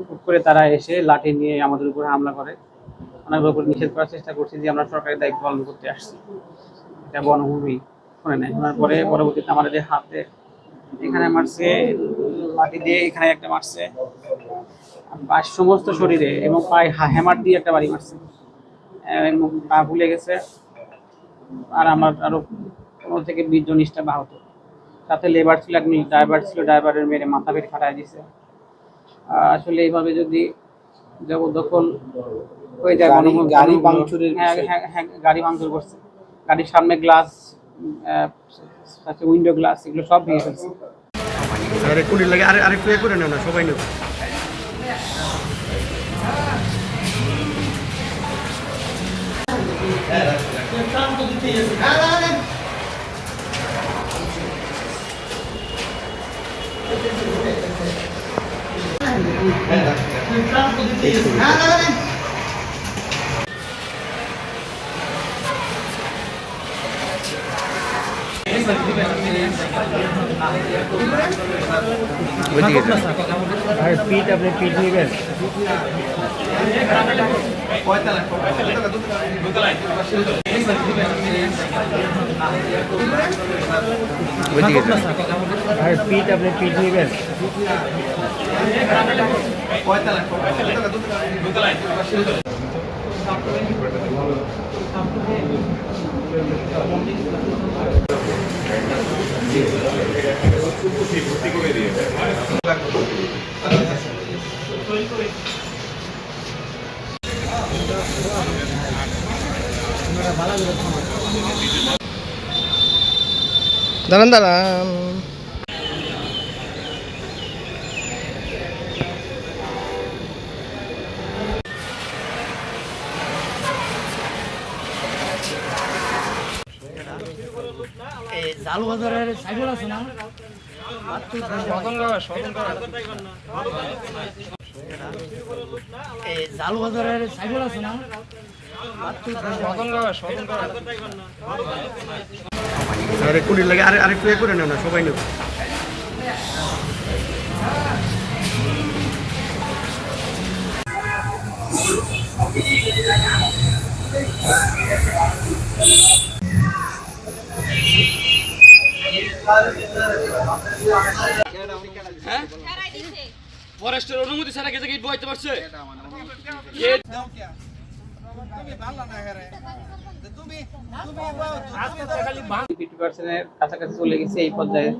হুট করে তারা এসে লাঠি নিয়ে আমাদের উপর হামলা করে। ওনাদের উপর নিষেধ করার চেষ্টা করছি যে আমরা সরকারি দায়িত্ব পালন করতে আসছি, এটা বনভূমি শুনে নেয়। শোনার পরে পরবর্তীতে আমাদের হাতে এখানে মারছে লাঠি দিয়ে, এখানে একটা মারছে, আর সমস্ত শরীরে এবং পায়ে হ্যামার দিয়ে একটা বাড়ি মারছে এবং পা ভুলে গেছে। আর আমার আরো 15 থেকে 20 জন স্টাফ আহত, সাথে লেবার ছিল, একজন ড্রাইভার ছিল, ড্রাইভারের মেরে মাথা পেট ফাটাই দিছে। আসলে এইভাবে যদি জবরদখল হয়ে যায়, গাড়ি ভাঙচুরের হ্যাঁ গাড়ি ভাঙচুর করছে, গাড়ির সামনে গ্লাস, উইন্ডো গ্লাস, এগুলো সব ভেঙে ফেলছে। আরে কুড়ি লাগে, আরে আরে প্রে করে নাও না, সবাই নেব। পিঠ আপনি পিঠ নেবেন। পিঠ আপনি পিঠ নেবেন। দাঁড়ান দাঁড়ান। জালু বাজারের সাইকেল আছে না, জালু বাজারের সাইকেল আছে না, আরে কুড়ি লাগে, আরে আরে প্রে করে নাও না, সবাই নেব। ফরেস্টের অনুমতি ছাড়া গেছে গেট বইতে পারছে। কাছাকাছি চলে গেছে এই পর্যায়ে।